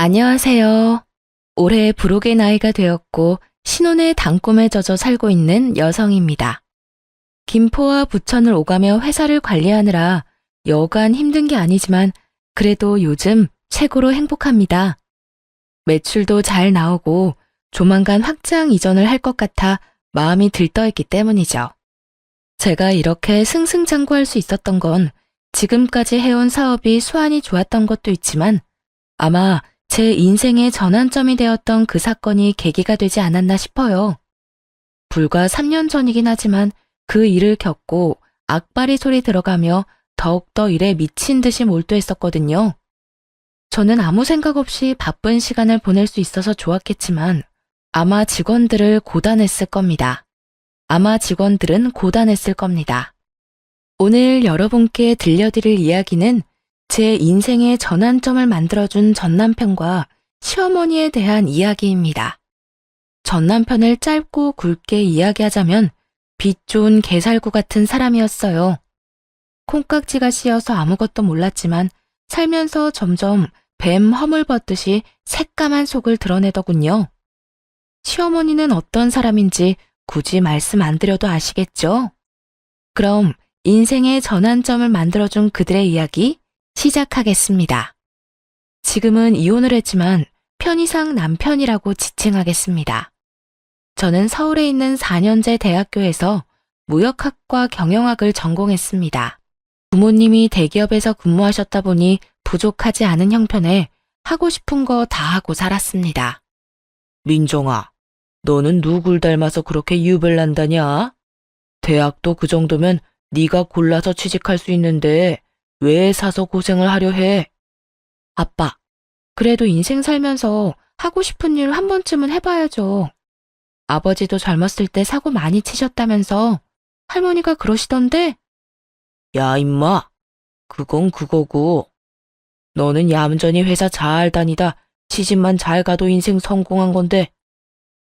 안녕하세요. 올해 부록의 나이가 되었고 신혼의 단꿈에 젖어 살고 있는 여성입니다. 김포와 부천을 오가며 회사를 관리하느라 여간 힘든 게 아니지만 그래도 요즘 최고로 행복합니다. 매출도 잘 나오고 조만간 확장 이전을 할 것 같아 마음이 들떠있기 때문이죠. 제가 이렇게 승승장구할 수 있었던 건 지금까지 해온 사업이 수완이 좋았던 것도 있지만 아마 제 인생의 전환점이 되었던 그 사건이 계기가 되지 않았나 싶어요. 불과 3년 전이긴 하지만 그 일을 겪고 악바리 소리 들어가며 더욱더 일에 미친 듯이 몰두했었거든요. 저는 아무 생각 없이 바쁜 시간을 보낼 수 있어서 좋았겠지만 아마 직원들은 고단했을 겁니다. 오늘 여러분께 들려드릴 이야기는 제 인생의 전환점을 만들어준 전남편과 시어머니에 대한 이야기입니다. 전남편을 짧고 굵게 이야기하자면 빛 좋은 개살구 같은 사람이었어요. 콩깍지가 씌어서 아무것도 몰랐지만 살면서 점점 뱀 허물 벗듯이 새까만 속을 드러내더군요. 시어머니는 어떤 사람인지 굳이 말씀 안 드려도 아시겠죠? 그럼 인생의 전환점을 만들어준 그들의 이야기 시작하겠습니다. 지금은 이혼을 했지만 편의상 남편이라고 지칭하겠습니다. 저는 서울에 있는 4년제 대학교에서 무역학과 경영학을 전공했습니다. 부모님이 대기업에서 근무하셨다 보니 부족하지 않은 형편에 하고 싶은 거 다 하고 살았습니다. 민정아, 너는 누굴 닮아서 그렇게 유별난다냐? 대학도 그 정도면 네가 골라서 취직할 수 있는데 왜 사서 고생을 하려 해? 아빠, 그래도 인생 살면서 하고 싶은 일 한 번쯤은 해봐야죠. 아버지도 젊었을 때 사고 많이 치셨다면서 할머니가 그러시던데? 야, 임마. 그건 그거고. 너는 얌전히 회사 잘 다니다 시집만 잘 가도 인생 성공한 건데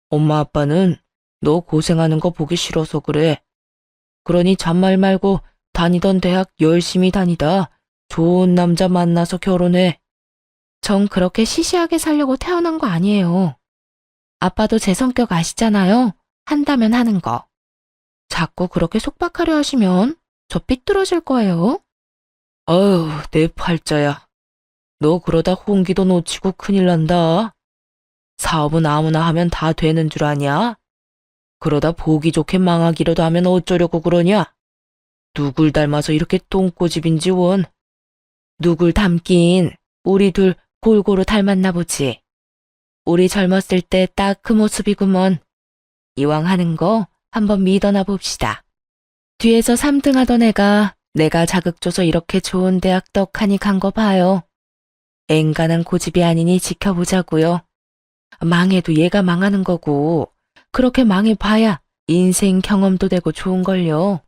엄마 아빠는 너 고생하는 거 보기 싫어서 그래. 그러니 잔말 말고 다니던 대학 열심히 다니다 좋은 남자 만나서 결혼해. 전 그렇게 시시하게 살려고 태어난 거 아니에요. 아빠도 제 성격 아시잖아요. 한다면 하는 거. 자꾸 그렇게 속박하려 하시면 저 삐뚤어질 거예요. 어휴, 내 팔자야. 너 그러다 홍기도 놓치고 큰일 난다. 사업은 아무나 하면 다 되는 줄 아냐? 그러다 보기 좋게 망하기라도 하면 어쩌려고 그러냐? 누굴 닮아서 이렇게 똥꼬집인지 원. 누굴 닮긴 우리 둘 골고루 닮았나 보지. 우리 젊었을 때 딱 그 모습이구먼. 이왕 하는 거 한번 믿어나 봅시다. 뒤에서 3등 하던 애가 내가 자극 줘서 이렇게 좋은 대학 떡하니 간 거 봐요. 앵간한 고집이 아니니 지켜보자고요. 망해도 얘가 망하는 거고 그렇게 망해봐야 인생 경험도 되고 좋은걸요.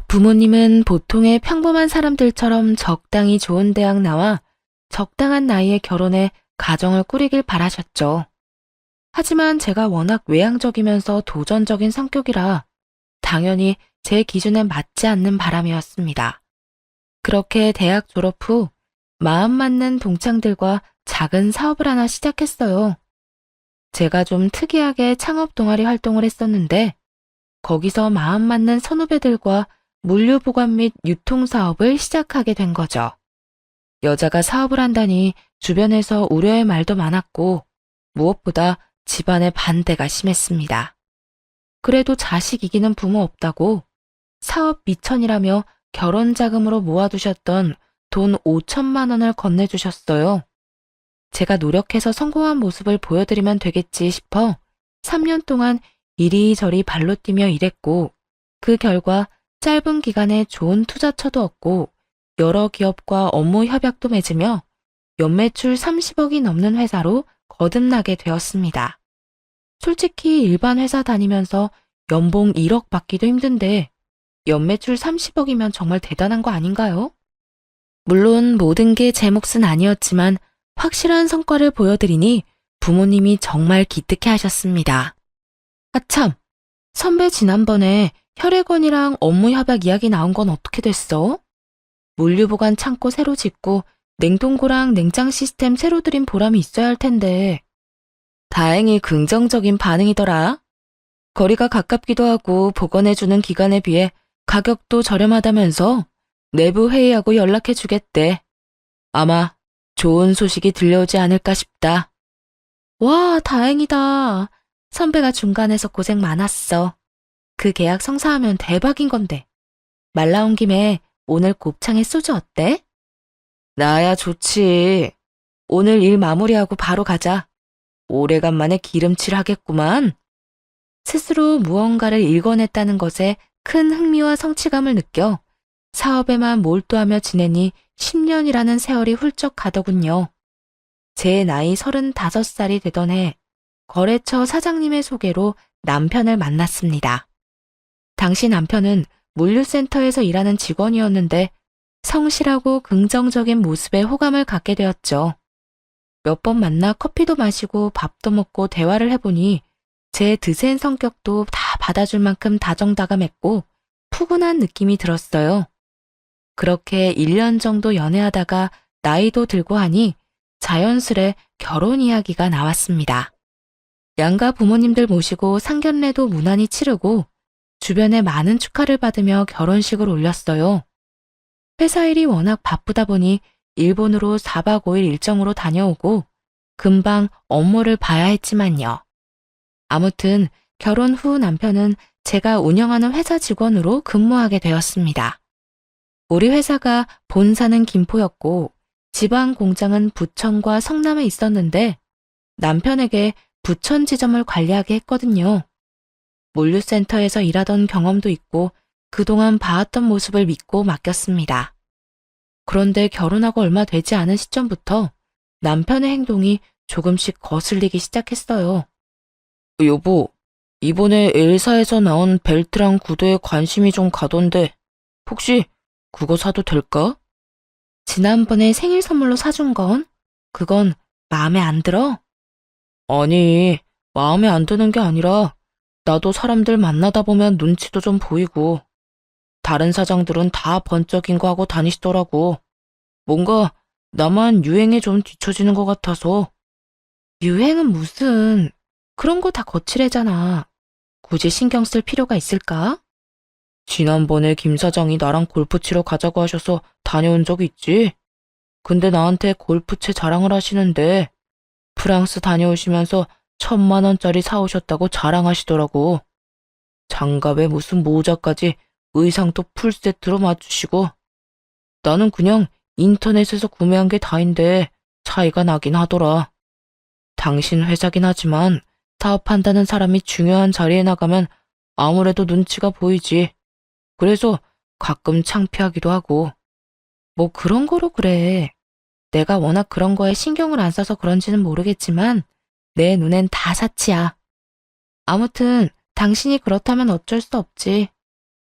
부모님은 보통의 평범한 사람들처럼 적당히 좋은 대학 나와 적당한 나이에 결혼해 가정을 꾸리길 바라셨죠. 하지만 제가 워낙 외향적이면서 도전적인 성격이라 당연히 제 기준에 맞지 않는 바람이었습니다. 그렇게 대학 졸업 후 마음 맞는 동창들과 작은 사업을 하나 시작했어요. 제가 좀 특이하게 창업 동아리 활동을 했었는데 거기서 마음 맞는 선후배들과 물류 보관 및 유통 사업을 시작하게 된 거죠. 여자가 사업을 한다니 주변에서 우려의 말도 많았고 무엇보다 집안의 반대가 심했습니다. 그래도 자식 이기는 부모 없다고 사업 미천이라며 결혼 자금으로 모아두셨던 돈 5천만 원을 건네주셨어요. 제가 노력해서 성공한 모습을 보여드리면 되겠지 싶어 3년 동안 이리저리 발로 뛰며 일했고 그 결과 짧은 기간에 좋은 투자처도 얻고 여러 기업과 업무 협약도 맺으며 연매출 30억이 넘는 회사로 거듭나게 되었습니다. 솔직히 일반 회사 다니면서 연봉 1억 받기도 힘든데 연매출 30억이면 정말 대단한 거 아닌가요? 물론 모든 게 제 몫은 아니었지만 확실한 성과를 보여드리니 부모님이 정말 기특해 하셨습니다. 아참, 선배 지난번에 혈액원이랑 업무 협약 이야기 나온 건 어떻게 됐어? 물류보관 창고 새로 짓고 냉동고랑 냉장 시스템 새로 들인 보람이 있어야 할 텐데. 다행히 긍정적인 반응이더라. 거리가 가깝기도 하고 복원해주는 기간에 비해 가격도 저렴하다면서 내부 회의하고 연락해주겠대. 아마 좋은 소식이 들려오지 않을까 싶다. 와, 다행이다. 선배가 중간에서 고생 많았어. 그 계약 성사하면 대박인 건데. 말 나온 김에 오늘 곱창에 소주 어때? 나야 좋지. 오늘 일 마무리하고 바로 가자. 오래간만에 기름칠 하겠구만. 스스로 무언가를 일궈냈다는 것에 큰 흥미와 성취감을 느껴 사업에만 몰두하며 지내니 10년이라는 세월이 훌쩍 가더군요. 제 나이 35살이 되던 해 거래처 사장님의 소개로 남편을 만났습니다. 당시 남편은 물류센터에서 일하는 직원이었는데 성실하고 긍정적인 모습에 호감을 갖게 되었죠. 몇 번 만나 커피도 마시고 밥도 먹고 대화를 해보니 제 드센 성격도 다 받아줄 만큼 다정다감했고 푸근한 느낌이 들었어요. 그렇게 1년 정도 연애하다가 나이도 들고 하니 자연스레 결혼 이야기가 나왔습니다. 양가 부모님들 모시고 상견례도 무난히 치르고 주변에 많은 축하를 받으며 결혼식을 올렸어요. 회사 일이 워낙 바쁘다 보니 일본으로 4박 5일 일정으로 다녀오고 금방 업무를 봐야 했지만요. 아무튼 결혼 후 남편은 제가 운영하는 회사 직원으로 근무하게 되었습니다. 우리 회사가 본사는 김포였고 지방 공장은 부천과 성남에 있었는데 남편에게 부천 지점을 관리하게 했거든요. 물류센터에서 일하던 경험도 있고 그동안 봐왔던 모습을 믿고 맡겼습니다. 그런데 결혼하고 얼마 되지 않은 시점부터 남편의 행동이 조금씩 거슬리기 시작했어요. 여보, 이번에 엘사에서 나온 벨트랑 구두에 관심이 좀 가던데 혹시 그거 사도 될까? 지난번에 생일 선물로 사준 건? 그건 마음에 안 들어? 아니, 마음에 안 드는 게 아니라 나도 사람들 만나다 보면 눈치도 좀 보이고 다른 사장들은 다 번쩍인 거 하고 다니시더라고. 뭔가 나만 유행에 좀 뒤처지는 것 같아서. 유행은 무슨, 그런 거 다 거칠애잖아. 굳이 신경 쓸 필요가 있을까? 지난번에 김 사장이 나랑 골프 치러 가자고 하셔서 다녀온 적 있지? 근데 나한테 골프채 자랑을 하시는데 프랑스 다녀오시면서 1,000만 원짜리 사오셨다고 자랑하시더라고. 장갑에 무슨 모자까지 의상도 풀세트로 맞추시고 나는 그냥 인터넷에서 구매한 게 다인데 차이가 나긴 하더라. 당신 회사긴 하지만 사업한다는 사람이 중요한 자리에 나가면 아무래도 눈치가 보이지. 그래서 가끔 창피하기도 하고. 뭐 그런 거로 그래. 내가 워낙 그런 거에 신경을 안 써서 그런지는 모르겠지만 내 눈엔 다 사치야. 아무튼 당신이 그렇다면 어쩔 수 없지.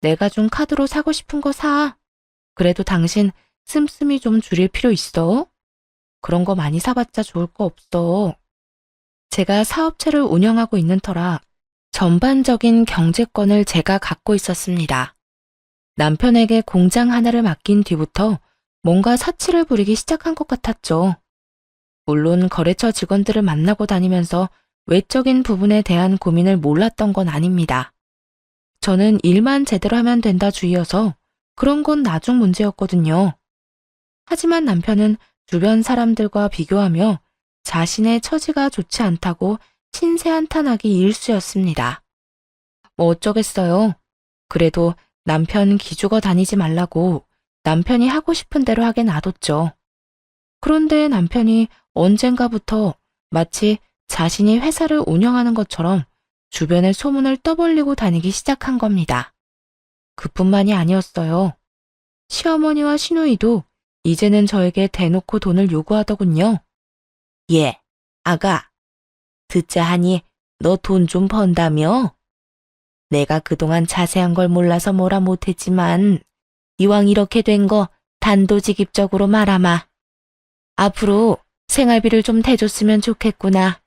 내가 준 카드로 사고 싶은 거 사. 그래도 당신 씀씀이 좀 줄일 필요 있어. 그런 거 많이 사봤자 좋을 거 없어. 제가 사업체를 운영하고 있는 터라 전반적인 경제권을 제가 갖고 있었습니다. 남편에게 공장 하나를 맡긴 뒤부터 뭔가 사치를 부리기 시작한 것 같았죠. 물론 거래처 직원들을 만나고 다니면서 외적인 부분에 대한 고민을 몰랐던 건 아닙니다. 저는 일만 제대로 하면 된다 주의여서 그런 건 나중 문제였거든요. 하지만 남편은 주변 사람들과 비교하며 자신의 처지가 좋지 않다고 신세한탄하기 일쑤였습니다. 뭐 어쩌겠어요. 그래도 남편 기죽어 다니지 말라고 남편이 하고 싶은 대로 하게 놔뒀죠. 그런데 남편이 언젠가부터 마치 자신이 회사를 운영하는 것처럼 주변에 소문을 떠벌리고 다니기 시작한 겁니다. 그뿐만이 아니었어요. 시어머니와 시누이도 이제는 저에게 대놓고 돈을 요구하더군요. 예, 아가, 듣자 하니 너 돈 좀 번다며? 내가 그동안 자세한 걸 몰라서 뭐라 못했지만 이왕 이렇게 된 거 단도직입적으로 말하마. 앞으로 생활비를 좀 대줬으면 좋겠구나.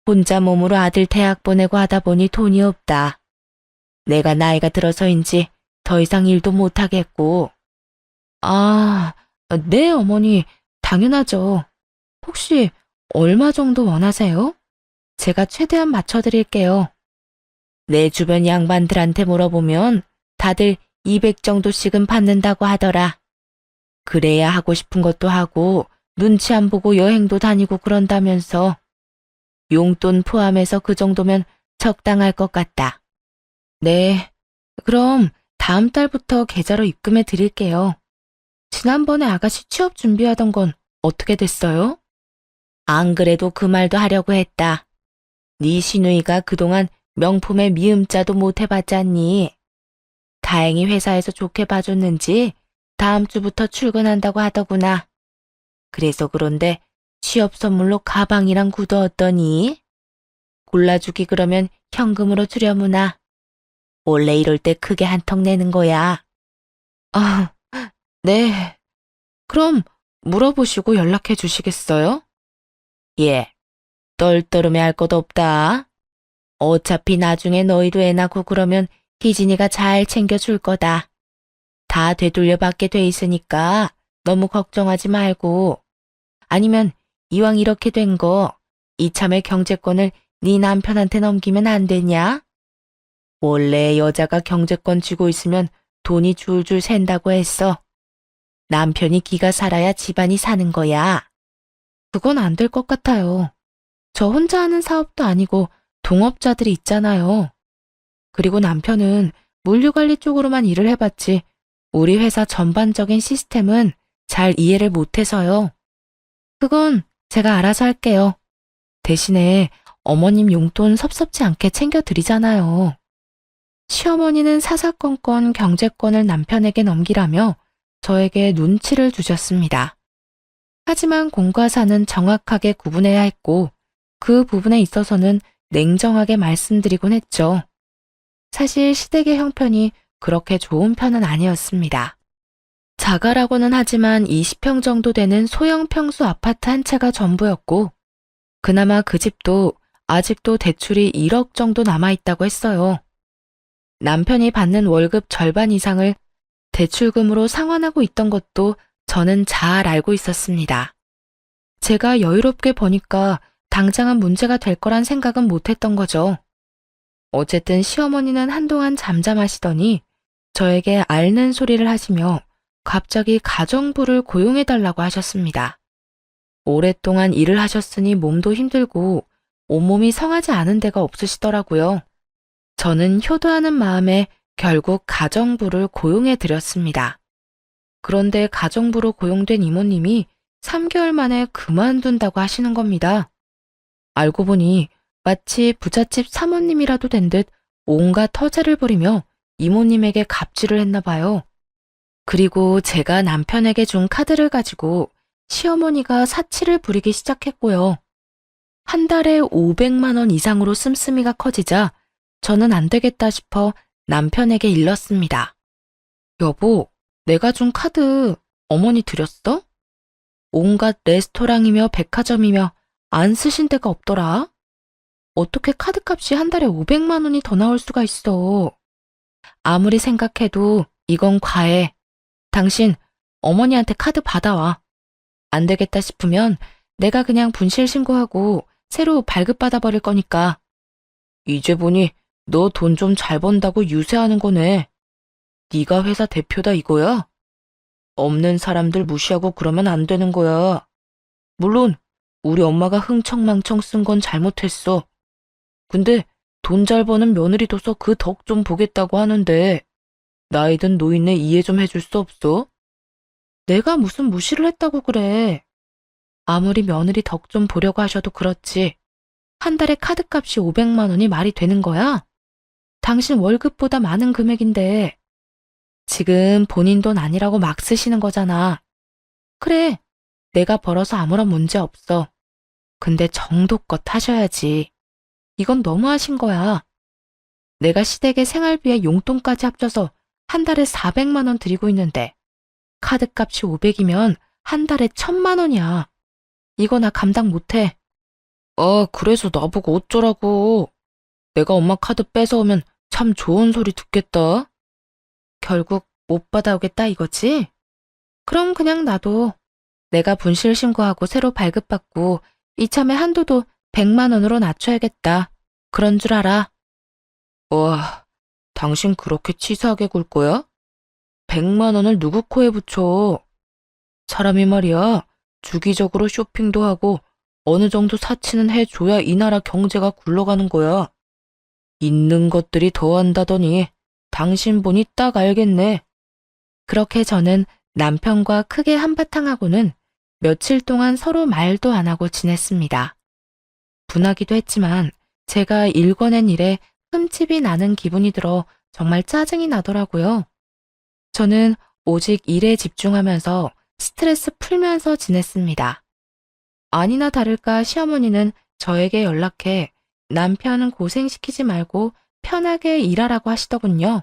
혼자 몸으로 아들 대학 보내고 하다 보니 돈이 없다. 내가 나이가 들어서인지 더 이상 일도 못하겠고. 아, 네 어머니, 당연하죠. 혹시 얼마 정도 원하세요? 제가 최대한 맞춰드릴게요. 내 주변 양반들한테 물어보면 다들 200 정도씩은 받는다고 하더라. 그래야 하고 싶은 것도 하고 눈치 안 보고 여행도 다니고 그런다면서. 용돈 포함해서 그 정도면 적당할 것 같다. 네, 그럼 다음 달부터 계좌로 입금해 드릴게요. 지난번에 아가씨 취업 준비하던 건 어떻게 됐어요? 안 그래도 그 말도 하려고 했다. 네 시누이가 그동안 명품에 미음자도 못 해봤잖니. 다행히 회사에서 좋게 봐줬는지 다음 주부터 출근한다고 하더구나. 그래서 그런데 취업 선물로 가방이랑 구두 어떠니? 골라주기 그러면 현금으로 주려무나. 원래 이럴 때 크게 한턱 내는 거야. 아, 네. 그럼 물어보시고 연락해 주시겠어요? 예, 떨떠름해 할 것도 없다. 어차피 나중에 너희도 애 낳고 그러면 희진이가 잘 챙겨줄 거다. 다 되돌려 받게 돼 있으니까 너무 걱정하지 말고. 아니면 이왕 이렇게 된 거 이참에 경제권을 네 남편한테 넘기면 안 되냐? 원래 여자가 경제권 쥐고 있으면 돈이 줄줄 샌다고 했어. 남편이 기가 살아야 집안이 사는 거야. 그건 안 될 것 같아요. 저 혼자 하는 사업도 아니고 동업자들이 있잖아요. 그리고 남편은 물류관리 쪽으로만 일을 해봤지 우리 회사 전반적인 시스템은 잘 이해를 못해서요. 그건 제가 알아서 할게요. 대신에 어머님 용돈 섭섭지 않게 챙겨드리잖아요. 시어머니는 사사건건 경제권을 남편에게 넘기라며 저에게 눈치를 주셨습니다. 하지만 공과 사는 정확하게 구분해야 했고 그 부분에 있어서는 냉정하게 말씀드리곤 했죠. 사실 시댁의 형편이 그렇게 좋은 편은 아니었습니다. 자가라고는 하지만 20평 정도 되는 소형 평수 아파트 한 채가 전부였고 그나마 그 집도 아직도 대출이 1억 정도 남아있다고 했어요. 남편이 받는 월급 절반 이상을 대출금으로 상환하고 있던 것도 저는 잘 알고 있었습니다. 제가 여유롭게 버니까 당장은 문제가 될 거란 생각은 못했던 거죠. 어쨌든 시어머니는 한동안 잠잠하시더니 저에게 앓는 소리를 하시며 갑자기 가정부를 고용해달라고 하셨습니다. 오랫동안 일을 하셨으니 몸도 힘들고 온몸이 성하지 않은 데가 없으시더라고요. 저는 효도하는 마음에 결국 가정부를 고용해드렸습니다. 그런데 가정부로 고용된 이모님이 3개월 만에 그만둔다고 하시는 겁니다. 알고 보니 마치 부잣집 사모님이라도 된 듯 온갖 터제를 부리며 이모님에게 갑질을 했나 봐요. 그리고 제가 남편에게 준 카드를 가지고 시어머니가 사치를 부리기 시작했고요. 한 달에 500만 원 이상으로 씀씀이가 커지자 저는 안 되겠다 싶어 남편에게 일렀습니다. 여보, 내가 준 카드 어머니 드렸어? 온갖 레스토랑이며 백화점이며 안 쓰신 데가 없더라. 어떻게 카드값이 한 달에 500만 원이 더 나올 수가 있어. 아무리 생각해도 이건 과해. 당신 어머니한테 카드 받아와. 안 되겠다 싶으면 내가 그냥 분실 신고하고 새로 발급받아 버릴 거니까. 이제 보니 너 돈 좀 잘 번다고 유세하는 거네. 네가 회사 대표다 이거야? 없는 사람들 무시하고 그러면 안 되는 거야. 물론 우리 엄마가 흥청망청 쓴 건 잘못했어. 근데 돈 잘 버는 며느리 둬서 그 덕 좀 보겠다고 하는데 나이든 노인네 이해 좀 해줄 수 없어? 내가 무슨 무시를 했다고 그래. 아무리 며느리 덕 좀 보려고 하셔도 그렇지. 한 달에 카드값이 500만 원이 말이 되는 거야? 당신 월급보다 많은 금액인데 지금 본인 돈 아니라고 막 쓰시는 거잖아. 그래, 내가 벌어서 아무런 문제 없어. 근데 정도껏 하셔야지. 이건 너무하신 거야. 내가 시댁에 생활비에 용돈까지 합쳐서 한 달에 400만 원 드리고 있는데 카드값이 500이면 한 달에 1000만 원이야. 이거 나 감당 못해. 그래서 나보고 어쩌라고. 내가 엄마 카드 뺏어오면 참 좋은 소리 듣겠다. 결국 못 받아오겠다 이거지? 그럼 그냥 놔둬. 내가 분실 신고하고 새로 발급받고 이참에 한도도 100만 원으로 낮춰야겠다. 그런 줄 알아. 와, 당신 그렇게 치사하게 굴 거야? 100만 원을 누구 코에 붙여? 사람이 말이야, 주기적으로 쇼핑도 하고 어느 정도 사치는 해줘야 이 나라 경제가 굴러가는 거야. 있는 것들이 더한다더니 당신 보니 딱 알겠네. 그렇게 저는 남편과 크게 한바탕하고는 며칠 동안 서로 말도 안 하고 지냈습니다. 분하기도 했지만 제가 일궈낸 일에 흠집이 나는 기분이 들어 정말 짜증이 나더라고요. 저는 오직 일에 집중하면서 스트레스 풀면서 지냈습니다. 아니나 다를까 시어머니는 저에게 연락해 남편은 고생시키지 말고 편하게 일하라고 하시더군요.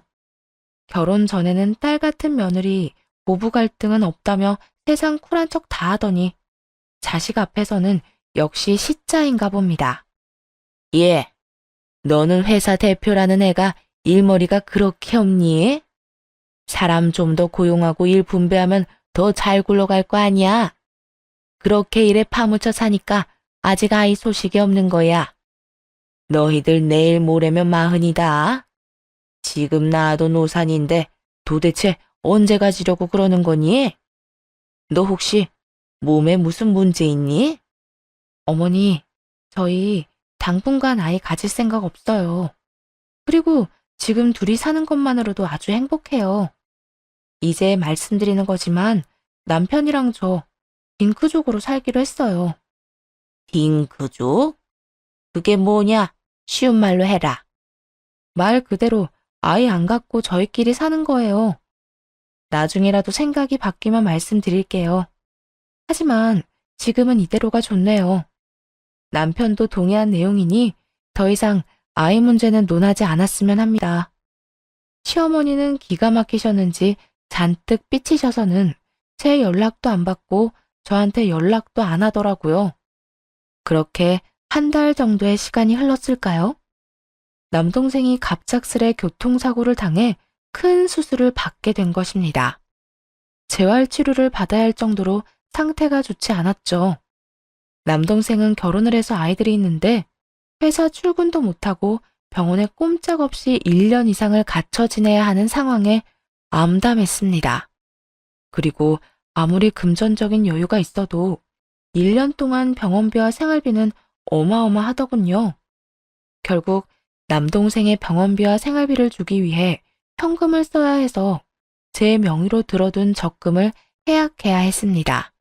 결혼 전에는 딸 같은 며느리, 부부 갈등은 없다며 세상 쿨한 척 다 하더니 자식 앞에서는 역시 시자인가 봅니다. 예, 너는 회사 대표라는 애가 일머리가 그렇게 없니? 사람 좀 더 고용하고 일 분배하면 더 잘 굴러갈 거 아니야? 그렇게 일에 파묻혀 사니까 아직 아이 소식이 없는 거야. 너희들 내일 모레면 40이다. 지금 낳아도 노산인데 도대체 언제 가지려고 그러는 거니? 너 혹시 몸에 무슨 문제 있니? 어머니, 저희 당분간 아이 가질 생각 없어요. 그리고 지금 둘이 사는 것만으로도 아주 행복해요. 이제 말씀드리는 거지만 남편이랑 저 딩크족으로 살기로 했어요. 딩크족? 그게 뭐냐? 쉬운 말로 해라. 말 그대로 아이 안 갖고 저희끼리 사는 거예요. 나중에라도 생각이 바뀌면 말씀드릴게요. 하지만 지금은 이대로가 좋네요. 남편도 동의한 내용이니 더 이상 아이 문제는 논하지 않았으면 합니다. 시어머니는 기가 막히셨는지 잔뜩 삐치셔서는 제 연락도 안 받고 저한테 연락도 안 하더라고요. 그렇게 한 달 정도의 시간이 흘렀을까요? 남동생이 갑작스레 교통사고를 당해 큰 수술을 받게 된 것입니다. 재활치료를 받아야 할 정도로 상태가 좋지 않았죠. 남동생은 결혼을 해서 아이들이 있는데 회사 출근도 못하고 병원에 꼼짝없이 1년 이상을 갇혀 지내야 하는 상황에 암담했습니다. 그리고 아무리 금전적인 여유가 있어도 1년 동안 병원비와 생활비는 어마어마하더군요. 결국 남동생의 병원비와 생활비를 주기 위해 현금을 써야 해서 제 명의로 들어둔 적금을 해약해야 했습니다.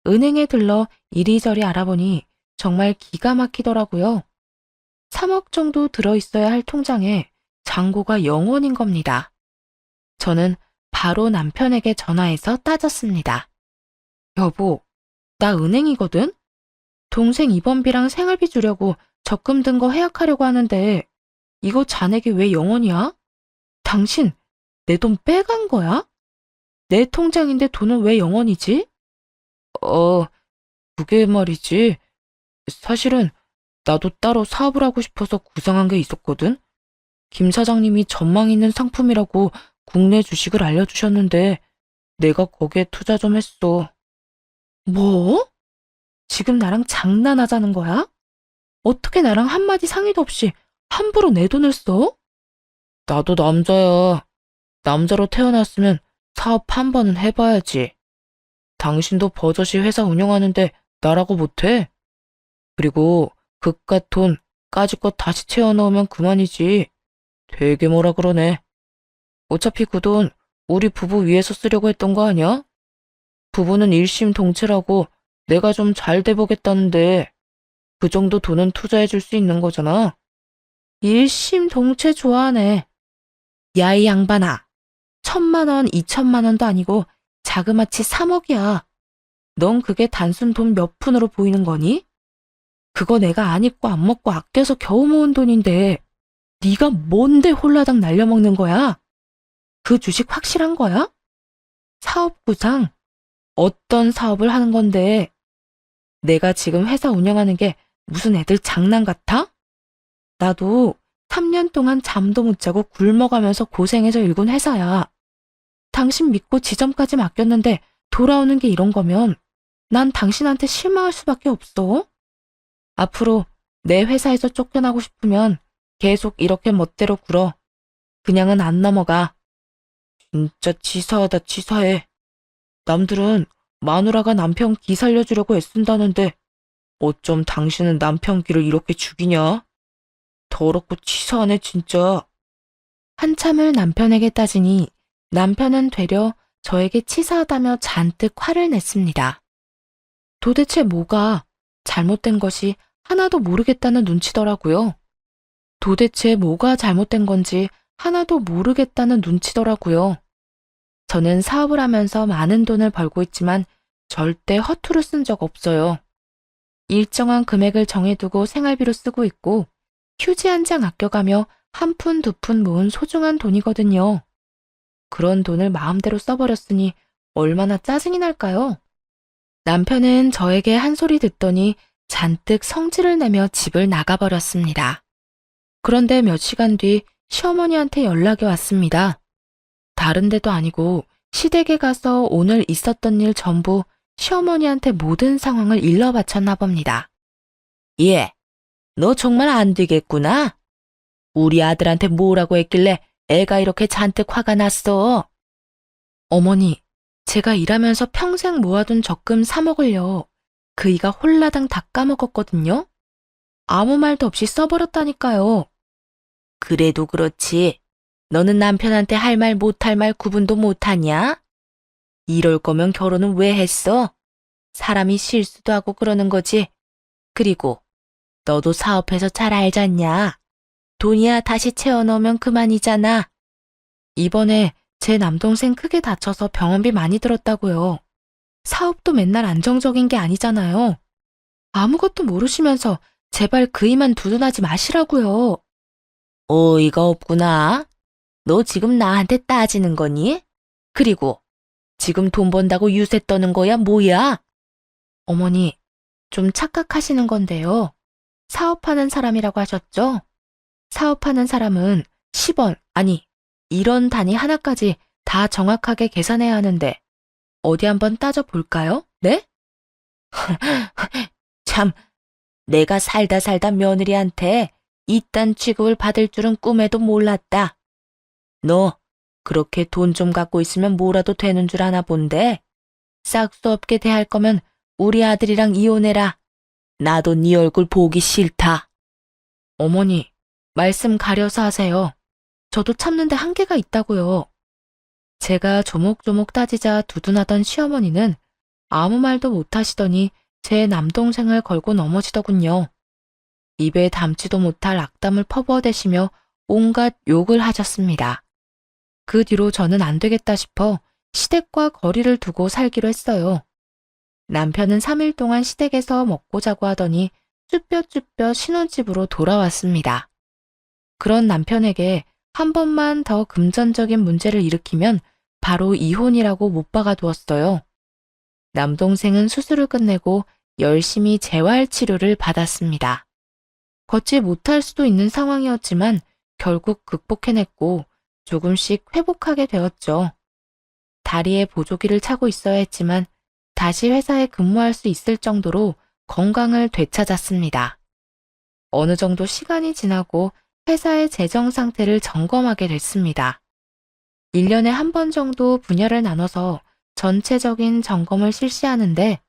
은행에 들러 이리저리 알아보니 정말 기가 막히더라고요. 3억 정도 들어있어야 할 통장에 잔고가 0원인 겁니다. 저는 바로 남편에게 전화해서 따졌습니다. 여보, 나 은행이거든? 동생 입원비랑 생활비 주려고 적금 든 거 해약하려고 하는데 이거 잔액이 왜 0원이야? 당신 내 돈 빼간 거야? 내 통장인데 돈은 왜 0원이지? 그게 말이지. 사실은 나도 따로 사업을 하고 싶어서 구상한 게 있었거든. 김 사장님이 전망 있는 상품이라고 국내 주식을 알려주셨는데 내가 거기에 투자 좀 했어. 뭐? 지금 나랑 장난하자는 거야? 어떻게 나랑 한마디 상의도 없이 함부로 내 돈을 써? 나도 남자야. 남자로 태어났으면 사업 한 번은 해봐야지. 당신도 버젓이 회사 운영하는데 나라고 못해? 그리고 그깟 돈 까짓것 다시 채워 넣으면 그만이지. 되게 뭐라 그러네. 어차피 그 돈 우리 부부 위해서 쓰려고 했던 거 아니야? 부부는 일심동체라고 내가 좀 잘 돼보겠다는데 그 정도 돈은 투자해 줄 수 있는 거잖아. 일심동체 좋아하네. 야, 이 양반아. 1,000만 원, 2천만 원도 아니고 자그마치 3억이야. 넌 그게 단순 돈 몇 푼으로 보이는 거니? 그거 내가 안 입고 안 먹고 아껴서 겨우 모은 돈인데 네가 뭔데 홀라당 날려먹는 거야? 그 주식 확실한 거야? 사업 구상? 어떤 사업을 하는 건데? 내가 지금 회사 운영하는 게 무슨 애들 장난 같아? 나도 3년 동안 잠도 못 자고 굶어가면서 고생해서 일군 회사야. 당신 믿고 지점까지 맡겼는데 돌아오는 게 이런 거면 난 당신한테 실망할 수밖에 없어. 앞으로 내 회사에서 쫓겨나고 싶으면 계속 이렇게 멋대로 굴어. 그냥은 안 넘어가. 진짜 치사하다, 치사해. 남들은 마누라가 남편 기 살려주려고 애쓴다는데 어쩜 당신은 남편 기를 이렇게 죽이냐? 더럽고 치사하네, 진짜. 한참을 남편에게 따지니 남편은 되려 저에게 치사하다며 잔뜩 화를 냈습니다. 도대체 뭐가 잘못된 것이 하나도 모르겠다는 눈치더라고요. 도대체 뭐가 잘못된 건지 하나도 모르겠다는 눈치더라고요. 저는 사업을 하면서 많은 돈을 벌고 있지만 절대 허투루 쓴 적 없어요. 일정한 금액을 정해두고 생활비로 쓰고 있고 휴지 한 장 아껴가며 한 푼 두 푼 모은 소중한 돈이거든요. 그런 돈을 마음대로 써버렸으니 얼마나 짜증이 날까요? 남편은 저에게 한 소리 듣더니 잔뜩 성질을 내며 집을 나가버렸습니다. 그런데 몇 시간 뒤 시어머니한테 연락이 왔습니다. 다른 데도 아니고 시댁에 가서 오늘 있었던 일 전부 시어머니한테 모든 상황을 일러 바쳤나 봅니다. 예, 너 정말 안 되겠구나. 우리 아들한테 뭐라고 했길래 애가 이렇게 잔뜩 화가 났어. 어머니, 제가 일하면서 평생 모아둔 적금 3억을요. 그이가 홀라당 다 까먹었거든요. 아무 말도 없이 써버렸다니까요. 그래도 그렇지. 너는 남편한테 할 말 못할 말 구분도 못하냐? 이럴 거면 결혼은 왜 했어? 사람이 실수도 하고 그러는 거지. 그리고 너도 사업해서 잘 알잖냐. 돈이야 다시 채워 넣으면 그만이잖아. 이번에 제 남동생 크게 다쳐서 병원비 많이 들었다고요. 사업도 맨날 안정적인 게 아니잖아요. 아무것도 모르시면서 제발 그이만 두둔하지 마시라고요. 어이가 없구나. 너 지금 나한테 따지는 거니? 그리고 지금 돈 번다고 유세 떠는 거야 뭐야? 어머니, 좀 착각하시는 건데요. 사업하는 사람이라고 하셨죠? 사업하는 사람은 10원, 아니 1원 단위 하나까지 다 정확하게 계산해야 하는데 어디 한번 따져볼까요? 네? 참, 내가 살다 며느리한테 이딴 취급을 받을 줄은 꿈에도 몰랐다. 너 그렇게 돈 좀 갖고 있으면 뭐라도 되는 줄 아나 본데 싹수 없게 대할 거면 우리 아들이랑 이혼해라. 나도 네 얼굴 보기 싫다. 어머니, 말씀 가려서 하세요. 저도 참는데 한계가 있다고요. 제가 조목조목 따지자 두둔하던 시어머니는 아무 말도 못하시더니 제 남동생을 걸고 넘어지더군요. 입에 담지도 못할 악담을 퍼부어대시며 온갖 욕을 하셨습니다. 그 뒤로 저는 안 되겠다 싶어 시댁과 거리를 두고 살기로 했어요. 남편은 3일 동안 시댁에서 먹고 자고 하더니 쭈뼛쭈뼛 신혼집으로 돌아왔습니다. 그런 남편에게 한 번만 더 금전적인 문제를 일으키면 바로 이혼이라고 못 박아두었어요. 남동생은 수술을 끝내고 열심히 재활 치료를 받았습니다. 걷지 못할 수도 있는 상황이었지만 결국 극복해냈고 조금씩 회복하게 되었죠. 다리에 보조기를 차고 있어야 했지만 다시 회사에 근무할 수 있을 정도로 건강을 되찾았습니다. 어느 정도 시간이 지나고 회사의 재정 상태를 점검하게 됐습니다. 1년에 한 번 정도 분야를 나눠서 전체적인 점검을 실시하는데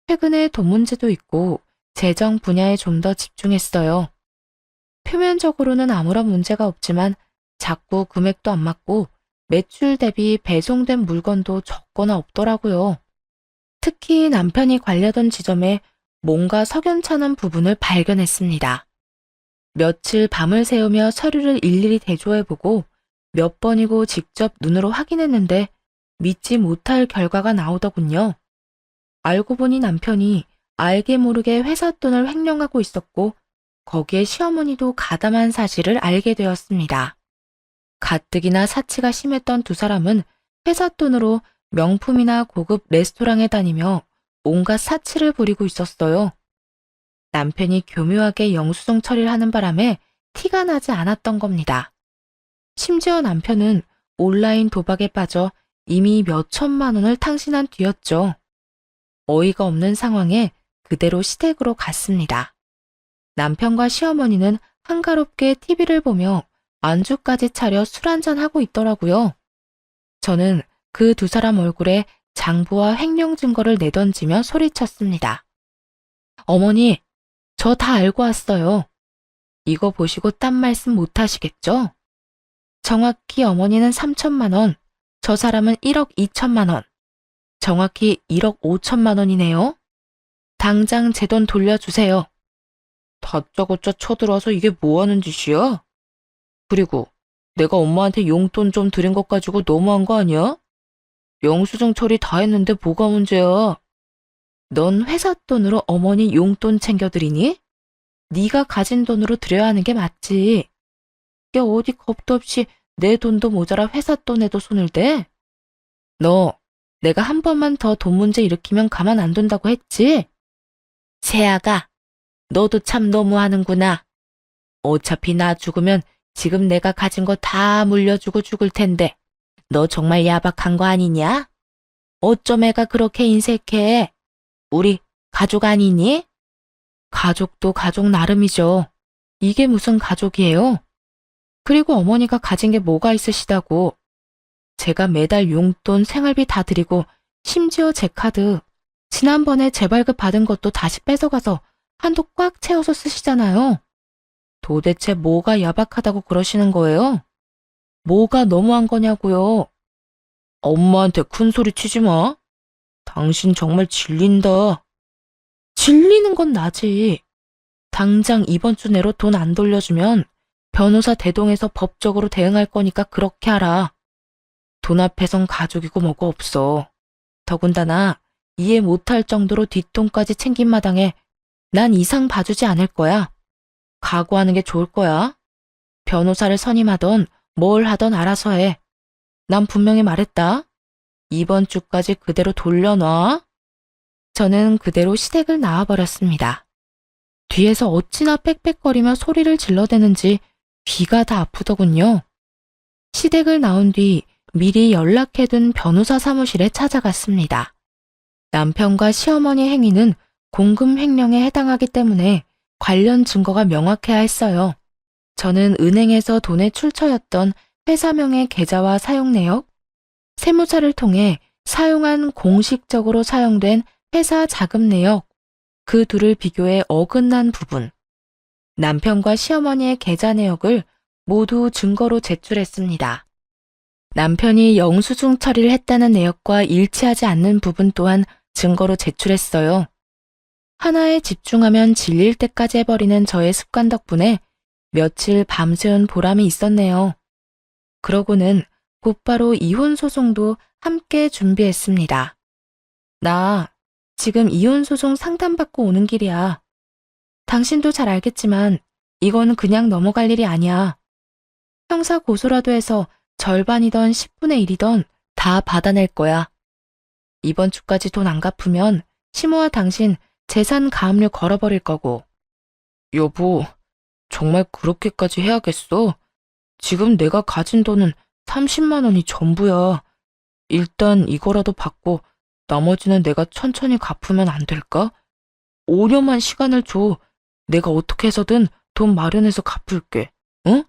최근에 돈 문제도 있고 재정 분야에 좀 더 집중했어요. 표면적으로는 아무런 문제가 없지만 자꾸 금액도 안 맞고 매출 대비 배송된 물건도 적거나 없더라고요. 특히 남편이 관리하던 지점에 뭔가 석연찮은 부분을 발견했습니다. 며칠 밤을 새우며 서류를 일일이 대조해보고 몇 번이고 직접 눈으로 확인했는데 믿지 못할 결과가 나오더군요. 알고 보니 남편이 알게 모르게 회사 돈을 횡령하고 있었고 거기에 시어머니도 가담한 사실을 알게 되었습니다. 가뜩이나 사치가 심했던 두 사람은 회사 돈으로 명품이나 고급 레스토랑에 다니며 온갖 사치를 부리고 있었어요. 남편이 교묘하게 영수증 처리를 하는 바람에 티가 나지 않았던 겁니다. 심지어 남편은 온라인 도박에 빠져 이미 몇 천만 원을 탕진한 뒤였죠. 어이가 없는 상황에 그대로 시댁으로 갔습니다. 남편과 시어머니는 한가롭게 TV를 보며 안주까지 차려 술 한잔하고 있더라고요. 저는 그 두 사람 얼굴에 장부와 횡령 증거를 내던지며 소리쳤습니다. 어머니, 저 다 알고 왔어요. 이거 보시고 딴 말씀 못 하시겠죠? 정확히 어머니는 3천만 원, 저 사람은 1억 2천만 원, 정확히 1억 5천만 원이네요. 당장 제 돈 돌려주세요. 다짜고짜 쳐들어와서 이게 뭐 하는 짓이야? 그리고 내가 엄마한테 용돈 좀 드린 것 가지고 너무한 거 아니야? 영수증 처리 다 했는데 뭐가 문제야? 넌 회사 돈으로 어머니 용돈 챙겨드리니? 네가 가진 돈으로 드려야 하는 게 맞지. 야, 어디 겁도 없이 내 돈도 모자라 회사 돈에도 손을 대? 너, 내가 한 번만 더 돈 문제 일으키면 가만 안 둔다고 했지? 세아가, 너도 참 너무하는구나. 어차피 나 죽으면 지금 내가 가진 거 다 물려주고 죽을 텐데 너 정말 야박한 거 아니냐? 어쩜 애가 그렇게 인색해? 우리 가족 아니니? 가족도 가족 나름이죠. 이게 무슨 가족이에요? 그리고 어머니가 가진 게 뭐가 있으시다고. 제가 매달 용돈 생활비 다 드리고 심지어 제 카드 지난번에 재발급 받은 것도 다시 뺏어가서 한도 꽉 채워서 쓰시잖아요. 도대체 뭐가 야박하다고 그러시는 거예요? 뭐가 너무한 거냐고요? 엄마한테 큰 소리 치지 마. 당신 정말 질린다. 질리는 건 나지. 당장 이번 주 내로 돈 안 돌려주면 변호사 대동해서 법적으로 대응할 거니까 그렇게 하라. 돈 앞에선 가족이고 뭐고 없어. 더군다나 이해 못할 정도로 뒷돈까지 챙긴 마당에 난 이상 봐주지 않을 거야. 각오하는 게 좋을 거야. 변호사를 선임하던 뭘 하던 알아서 해. 난 분명히 말했다. 이번 주까지 그대로 돌려놔. 저는 그대로 시댁을 나와버렸습니다. 뒤에서 어찌나 빽빽거리며 소리를 질러대는지 귀가 다 아프더군요. 시댁을 나온 뒤 미리 연락해둔 변호사 사무실에 찾아갔습니다. 남편과 시어머니 행위는 공금 횡령에 해당하기 때문에 관련 증거가 명확해야 했어요. 저는 은행에서 돈의 출처였던 회사명의 계좌와 사용 내역, 세무사를 통해 사용한 공식적으로 사용된 회사 자금 내역, 그 둘을 비교해 어긋난 부분, 남편과 시어머니의 계좌 내역을 모두 증거로 제출했습니다. 남편이 영수증 처리를 했다는 내역과 일치하지 않는 부분 또한 증거로 제출했어요. 하나에 집중하면 질릴 때까지 해버리는 저의 습관 덕분에 며칠 밤새운 보람이 있었네요. 그러고는 곧바로 이혼 소송도 함께 준비했습니다. 나 지금 이혼 소송 상담받고 오는 길이야. 당신도 잘 알겠지만 이건 그냥 넘어갈 일이 아니야. 형사 고소라도 해서 절반이던 10분의 1이던 다 받아낼 거야. 이번 주까지 돈 안 갚으면 시모와 당신 재산 가압류 걸어버릴 거고. 여보, 정말 그렇게까지 해야겠어? 지금 내가 가진 돈은 30만 원이 전부야. 일단 이거라도 받고 나머지는 내가 천천히 갚으면 안 될까? 5년만 시간을 줘. 내가 어떻게 해서든 돈 마련해서 갚을게. 응?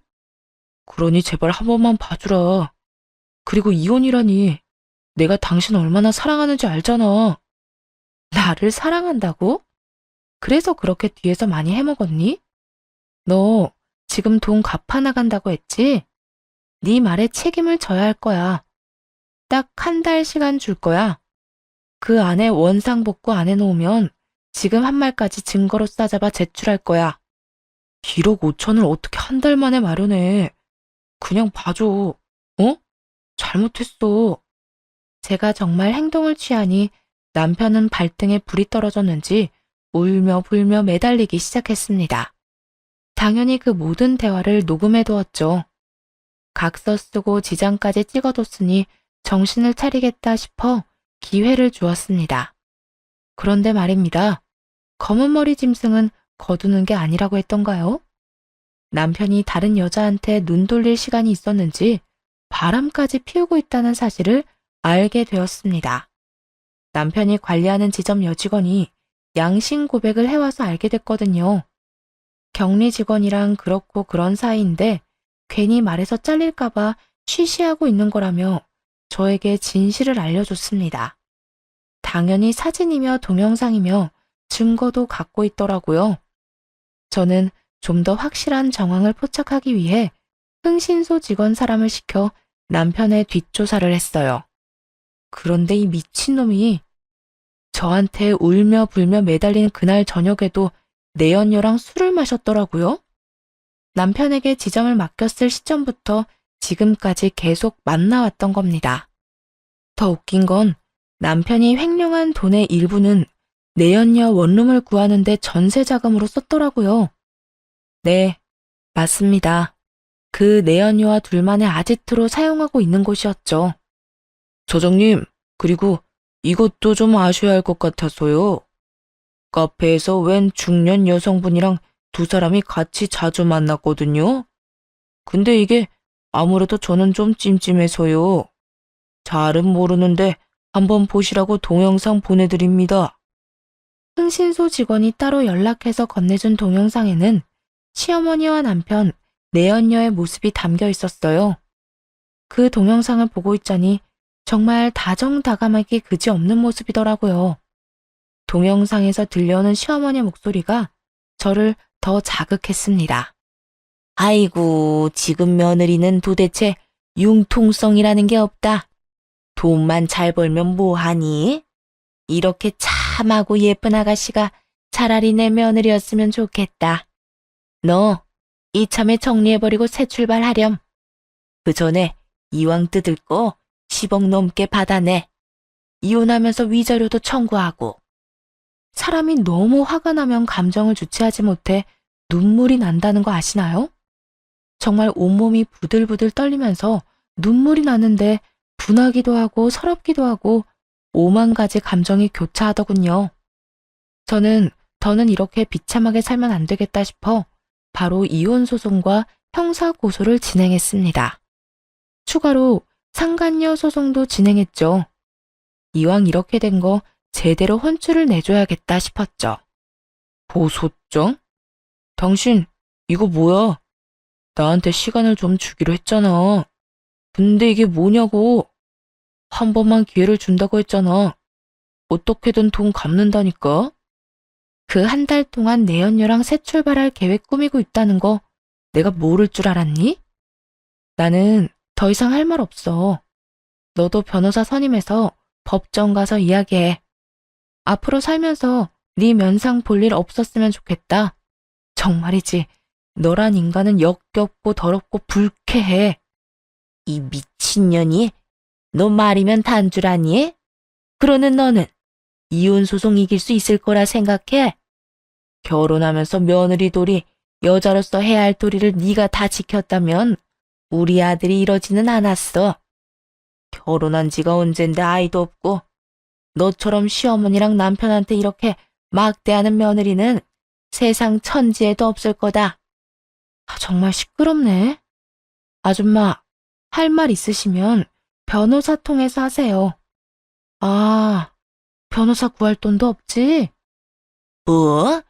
그러니 제발 한 번만 봐주라. 그리고 이혼이라니. 내가 당신 얼마나 사랑하는지 알잖아. 나를 사랑한다고? 그래서 그렇게 뒤에서 많이 해먹었니? 너 지금 돈 갚아 나간다고 했지? 네 말에 책임을 져야 할 거야. 딱 한 달 시간 줄 거야. 그 안에 원상복구 안 해놓으면 지금 한 말까지 증거로 싸잡아 제출할 거야. 1억 5천을 어떻게 한 달 만에 마련해. 그냥 봐줘. 어? 잘못했어. 제가 정말 행동을 취하니 남편은 발등에 불이 떨어졌는지 울며 불며 매달리기 시작했습니다. 당연히 그 모든 대화를 녹음해 두었죠. 각서 쓰고 지장까지 찍어뒀으니 정신을 차리겠다 싶어 기회를 주었습니다. 그런데 말입니다. 검은 머리 짐승은 거두는 게 아니라고 했던가요? 남편이 다른 여자한테 눈 돌릴 시간이 있었는지 바람까지 피우고 있다는 사실을 알게 되었습니다. 남편이 관리하는 지점 여직원이 양심 고백을 해와서 알게 됐거든요. 격리 직원이랑 그렇고 그런 사이인데 괜히 말해서 잘릴까봐 쉬쉬하고 있는 거라며 저에게 진실을 알려줬습니다. 당연히 사진이며 동영상이며 증거도 갖고 있더라고요. 저는 좀 더 확실한 정황을 포착하기 위해 흥신소 직원 사람을 시켜 남편의 뒷조사를 했어요. 그런데 이 미친놈이 저한테 울며 불며 매달린 그날 저녁에도 내연녀랑 술을 마셨더라고요. 남편에게 지점을 맡겼을 시점부터 지금까지 계속 만나왔던 겁니다. 더 웃긴 건 남편이 횡령한 돈의 일부는 내연녀 원룸을 구하는데 전세 자금으로 썼더라고요. 네, 맞습니다. 그 내연녀와 둘만의 아지트로 사용하고 있는 곳이었죠. 사장님, 그리고 이것도 좀 아셔야 할 것 같아서요. 카페에서 웬 중년 여성분이랑 두 사람이 같이 자주 만났거든요. 근데 이게 아무래도 저는 좀 찜찜해서요. 잘은 모르는데 한번 보시라고 동영상 보내드립니다. 흥신소 직원이 따로 연락해서 건네준 동영상에는 시어머니와 남편, 내연녀의 모습이 담겨 있었어요. 그 동영상을 보고 있자니 정말 다정다감하기 그지없는 모습이더라고요. 동영상에서 들려오는 시어머니의 목소리가 저를 더 자극했습니다. 아이고, 지금 며느리는 도대체 융통성이라는 게 없다. 돈만 잘 벌면 뭐하니? 이렇게 참하고 예쁜 아가씨가 차라리 내 며느리였으면 좋겠다. 너 이참에 정리해버리고 새 출발하렴. 그 전에 이왕 뜯을 거 10억 넘게 받아내. 이혼하면서 위자료도 청구하고. 사람이 너무 화가 나면 감정을 주체하지 못해 눈물이 난다는 거 아시나요? 정말 온몸이 부들부들 떨리면서 눈물이 나는데 분하기도 하고 서럽기도 하고 5만 가지 감정이 교차하더군요. 저는 더는 이렇게 비참하게 살면 안 되겠다 싶어 바로 이혼 소송과 형사 고소를 진행했습니다. 추가로 상간녀 소송도 진행했죠. 이왕 이렇게 된 거 제대로 혼쭐을 내줘야겠다 싶었죠. 보소장? 당신, 이거 뭐야? 나한테 시간을 좀 주기로 했잖아. 근데 이게 뭐냐고. 한 번만 기회를 준다고 했잖아. 어떻게든 돈 갚는다니까? 그 한 달 동안 내연녀랑 새 출발할 계획 꾸미고 있다는 거 내가 모를 줄 알았니? 나는 더 이상 할 말 없어. 너도 변호사 선임해서 법정 가서 이야기해. 앞으로 살면서 네 면상 볼 일 없었으면 좋겠다. 정말이지. 너란 인간은 역겹고 더럽고 불쾌해. 이 미친년이 너 말이면 단 줄 아니? 그러는 너는 이혼 소송 이길 수 있을 거라 생각해? 결혼하면서 며느리 도리, 여자로서 해야 할 도리를 네가 다 지켰다면 우리 아들이 이러지는 않았어. 결혼한 지가 언젠데 아이도 없고 너처럼 시어머니랑 남편한테 이렇게 막대하는 며느리는 세상 천지에도 없을 거다. 정말 시끄럽네. 아줌마, 할 말 있으시면 변호사 통해서 하세요. 아, 변호사 구할 돈도 없지? 뭐?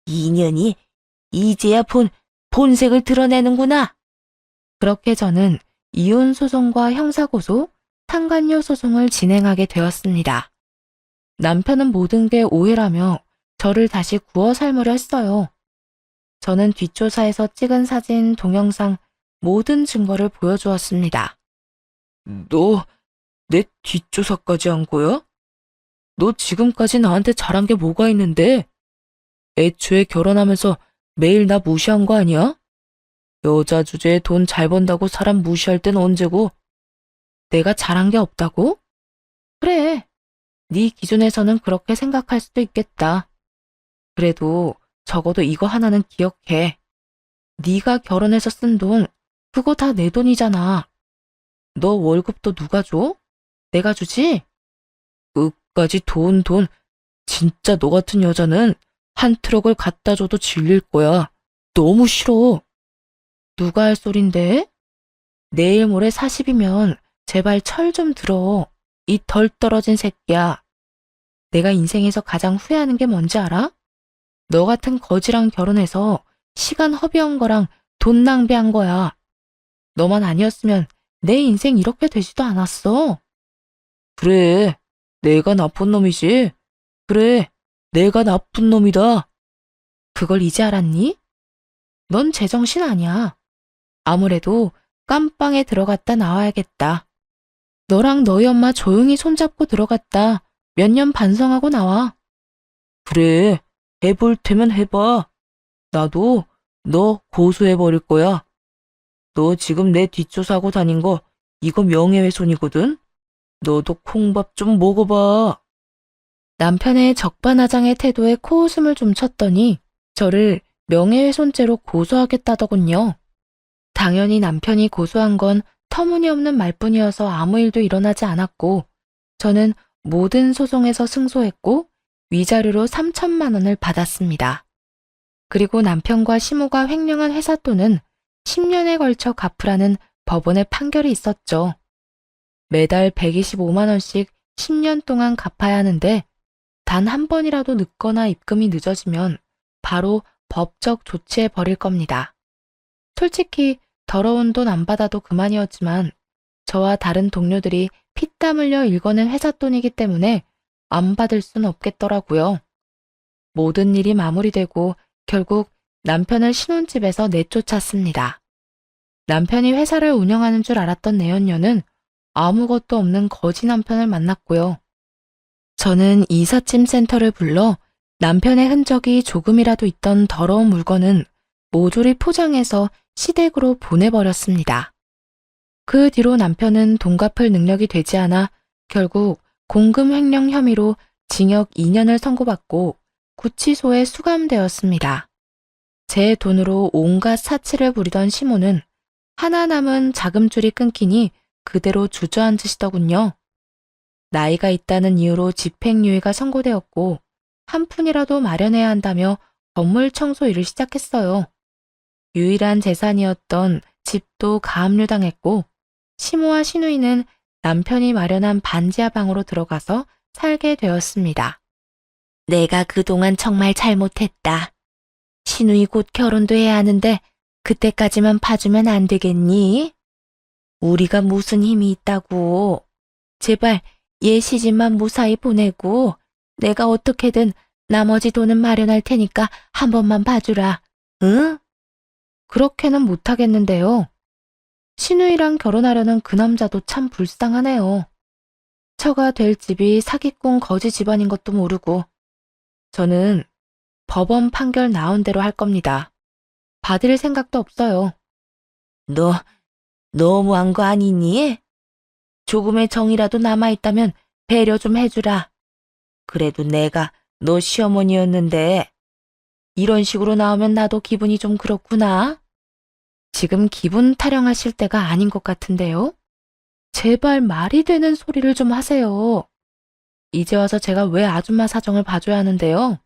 인연이 이제야 본색을 드러내는구나. 그렇게 저는 이혼 소송과 형사고소, 상간녀 소송을 진행하게 되었습니다. 남편은 모든 게 오해라며 저를 다시 구워 삶으려 했어요. 저는 뒷조사에서 찍은 사진, 동영상, 모든 증거를 보여주었습니다. 너 내 뒷조사까지 한 거야? 너 지금까지 나한테 잘한 게 뭐가 있는데? 애초에 결혼하면서 매일 나 무시한 거 아니야? 여자 주제에 돈 잘 번다고 사람 무시할 땐 언제고? 내가 잘한 게 없다고? 그래. 네 기준에서는 그렇게 생각할 수도 있겠다. 그래도 적어도 이거 하나는 기억해. 네가 결혼해서 쓴 돈, 그거 다 내 돈이잖아. 너 월급도 누가 줘? 내가 주지? 끝까지 돈. 진짜 너 같은 여자는 한 트럭을 갖다 줘도 질릴 거야. 너무 싫어. 누가 할 소린데? 내일 모레 40이면 제발 철 좀 들어. 이 덜 떨어진 새끼야. 내가 인생에서 가장 후회하는 게 뭔지 알아? 너 같은 거지랑 결혼해서 시간 허비한 거랑 돈 낭비한 거야. 너만 아니었으면 내 인생 이렇게 되지도 않았어. 그래, 내가 나쁜 놈이지. 그래, 내가 나쁜 놈이다. 그걸 이제 알았니? 넌 제정신 아니야. 아무래도 깜빵에 들어갔다 나와야겠다. 너랑 너희 엄마 조용히 손잡고 들어갔다 몇 년 반성하고 나와. 그래, 해볼 테면 해봐. 나도 너 고소해버릴 거야. 너 지금 내 뒷조사하고 다닌 거 이거 명예훼손이거든? 너도 콩밥 좀 먹어봐. 남편의 적반하장의 태도에 코웃음을 좀 쳤더니 저를 명예훼손죄로 고소하겠다더군요. 당연히 남편이 고소한 건 터무니없는 말뿐이어서 아무 일도 일어나지 않았고 저는 모든 소송에서 승소했고 위자료로 3천만 원을 받았습니다. 그리고 남편과 시모가 횡령한 회사 돈은 10년에 걸쳐 갚으라는 법원의 판결이 있었죠. 매달 125만 원씩 10년 동안 갚아야 하는데 단 한 번이라도 늦거나 입금이 늦어지면 바로 법적 조치해 버릴 겁니다. 솔직히 더러운 돈 안 받아도 그만이었지만 저와 다른 동료들이 피땀 흘려 일궈낸 회사 돈이기 때문에 안 받을 순 없겠더라고요. 모든 일이 마무리되고 결국 남편을 신혼집에서 내쫓았습니다. 남편이 회사를 운영하는 줄 알았던 내연녀는 아무것도 없는 거지 남편을 만났고요. 저는 이삿짐 센터를 불러 남편의 흔적이 조금이라도 있던 더러운 물건은 모조리 포장해서 시댁으로 보내버렸습니다. 그 뒤로 남편은 돈 갚을 능력이 되지 않아 결국 공금 횡령 혐의로 징역 2년을 선고받고 구치소에 수감되었습니다. 제 돈으로 온갖 사치를 부리던 시모는 하나 남은 자금줄이 끊기니 그대로 주저앉으시더군요. 나이가 있다는 이유로 집행유예가 선고되었고 한 푼이라도 마련해야 한다며 건물 청소 일을 시작했어요. 유일한 재산이었던 집도 가압류당했고 시모와 시누이는 남편이 마련한 반지하 방으로 들어가서 살게 되었습니다. 내가 그동안 정말 잘못했다. 시누이 곧 결혼도 해야 하는데 그때까지만 봐주면 안 되겠니? 우리가 무슨 힘이 있다고. 제발 얘 시집만 무사히 보내고 내가 어떻게든 나머지 돈은 마련할 테니까 한 번만 봐주라. 응? 그렇게는 못하겠는데요. 시누이랑 결혼하려는 그 남자도 참 불쌍하네요. 처가 될 집이 사기꾼 거지 집안인 것도 모르고 저는 법원 판결 나온 대로 할 겁니다. 받을 생각도 없어요. 너 너무한 거 아니니? 조금의 정이라도 남아있다면 배려 좀 해주라. 그래도 내가 너 시어머니였는데 이런 식으로 나오면 나도 기분이 좀 그렇구나. 지금 기분 타령하실 때가 아닌 것 같은데요? 제발 말이 되는 소리를 좀 하세요. 이제 와서 제가 왜 아줌마 사정을 봐줘야 하는데요?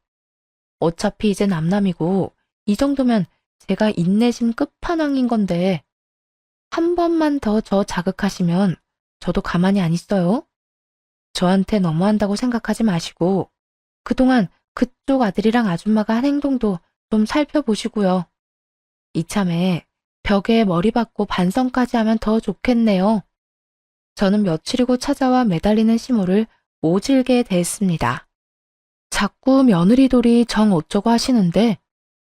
어차피 이제 남남이고 이 정도면 제가 인내심 끝판왕인 건데 한 번만 더 저 자극하시면 저도 가만히 안 있어요. 저한테 너무한다고 생각하지 마시고 그동안 그쪽 아들이랑 아줌마가 한 행동도 좀 살펴보시고요. 이참에 벽에 머리 박고 반성까지 하면 더 좋겠네요. 저는 며칠이고 찾아와 매달리는 시모를 오질게 대했습니다. 자꾸 며느리돌이 정 어쩌고 하시는데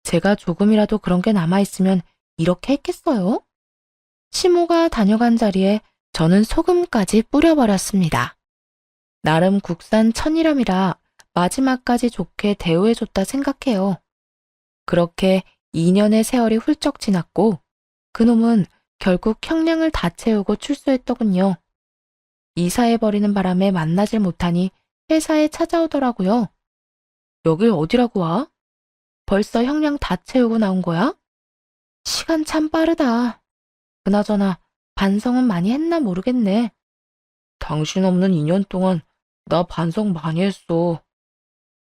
제가 조금이라도 그런 게 남아있으면 이렇게 했겠어요? 시모가 다녀간 자리에 저는 소금까지 뿌려버렸습니다. 나름 국산 천일염이라 마지막까지 좋게 대우해줬다 생각해요. 그렇게 2년의 세월이 훌쩍 지났고 그놈은 결국 형량을 다 채우고 출소했더군요. 이사해버리는 바람에 만나질 못하니 회사에 찾아오더라고요. 여길 어디라고 와? 벌써 형량 다 채우고 나온 거야? 시간 참 빠르다. 그나저나 반성은 많이 했나 모르겠네. 당신 없는 2년 동안 나 반성 많이 했어.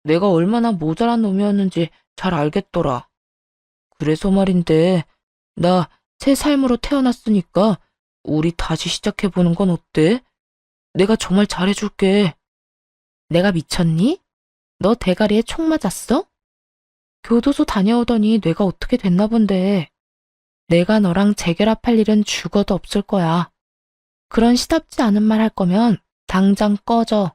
내가 얼마나 모자란 놈이었는지 잘 알겠더라. 그래서 말인데, 나 새 삶으로 태어났으니까 우리 다시 시작해보는 건 어때? 내가 정말 잘해줄게. 내가 미쳤니? 너 대가리에 총 맞았어? 교도소 다녀오더니 뇌가 어떻게 됐나 본데. 내가 너랑 재결합할 일은 죽어도 없을 거야. 그런 시답지 않은 말 할 거면 당장 꺼져.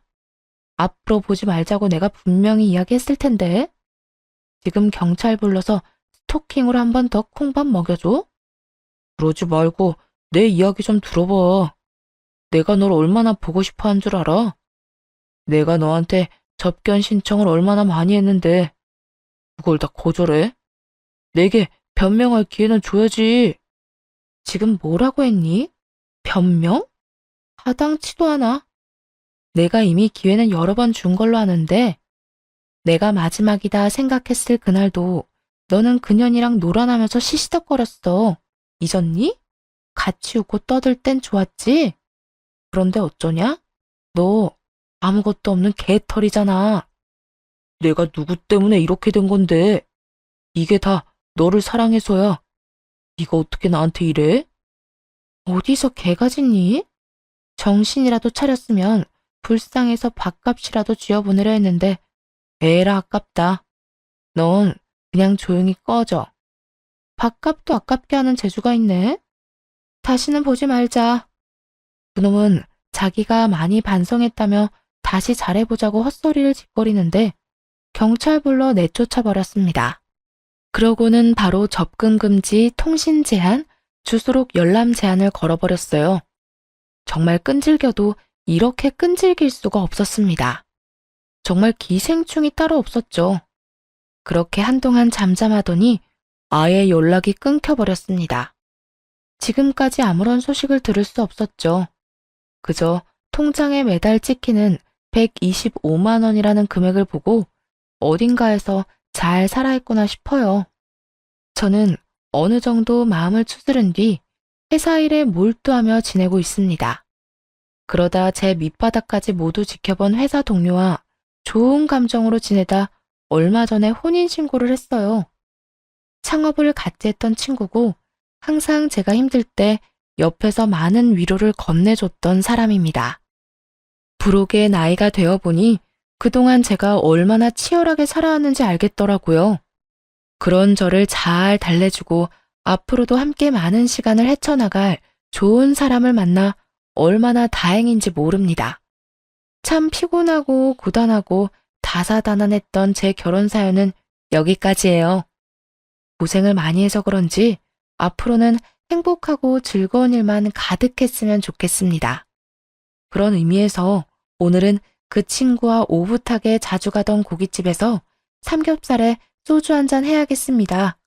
앞으로 보지 말자고 내가 분명히 이야기했을 텐데. 지금 경찰 불러서 스토킹으로 한 번 더 콩밥 먹여줘? 그러지 말고 내 이야기 좀 들어봐. 내가 널 얼마나 보고 싶어 한 줄 알아? 내가 너한테 접견 신청을 얼마나 많이 했는데 그걸 다 거절해? 내게 변명할 기회는 줘야지. 지금 뭐라고 했니? 변명? 하당치도 않아. 내가 이미 기회는 여러 번 준 걸로 아는데 내가 마지막이다 생각했을 그날도 너는 그년이랑 놀아나면서 시시덕거렸어. 잊었니? 같이 웃고 떠들 땐 좋았지? 그런데 어쩌냐? 너 아무것도 없는 개털이잖아. 내가 누구 때문에 이렇게 된 건데 이게 다 너를 사랑해서야. 네가 어떻게 나한테 이래? 어디서 개가 짖니? 정신이라도 차렸으면 불쌍해서 밥값이라도 쥐어보내려 했는데 에라 아깝다. 넌 그냥 조용히 꺼져. 밥값도 아깝게 하는 재주가 있네. 다시는 보지 말자. 그놈은 자기가 많이 반성했다며 다시 잘해보자고 헛소리를 짓거리는데 경찰 불러 내쫓아 버렸습니다. 그러고는 바로 접근 금지, 통신 제한, 주소록 열람 제한을 걸어버렸어요. 정말 끈질겨도 이렇게 끈질길 수가 없었습니다. 정말 기생충이 따로 없었죠. 그렇게 한동안 잠잠하더니 아예 연락이 끊겨버렸습니다. 지금까지 아무런 소식을 들을 수 없었죠. 그저 통장에 매달 찍히는 125만 원이라는 금액을 보고 어딘가에서 잘 살아있구나 싶어요. 저는 어느 정도 마음을 추스른 뒤 회사 일에 몰두하며 지내고 있습니다. 그러다 제 밑바닥까지 모두 지켜본 회사 동료와 좋은 감정으로 지내다 얼마 전에 혼인신고를 했어요. 창업을 같이 했던 친구고 항상 제가 힘들 때 옆에서 많은 위로를 건네줬던 사람입니다. 부록의 나이가 되어보니 그동안 제가 얼마나 치열하게 살아왔는지 알겠더라고요. 그런 저를 잘 달래주고 앞으로도 함께 많은 시간을 헤쳐나갈 좋은 사람을 만나 얼마나 다행인지 모릅니다. 참 피곤하고 고단하고 다사다난했던 제 결혼 사연은 여기까지예요. 고생을 많이 해서 그런지 앞으로는 행복하고 즐거운 일만 가득했으면 좋겠습니다. 그런 의미에서 오늘은 그 친구와 오붓하게 자주 가던 고깃집에서 삼겹살에 소주 한잔 해야겠습니다.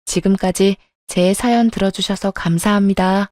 지금까지 제 사연 들어주셔서 감사합니다.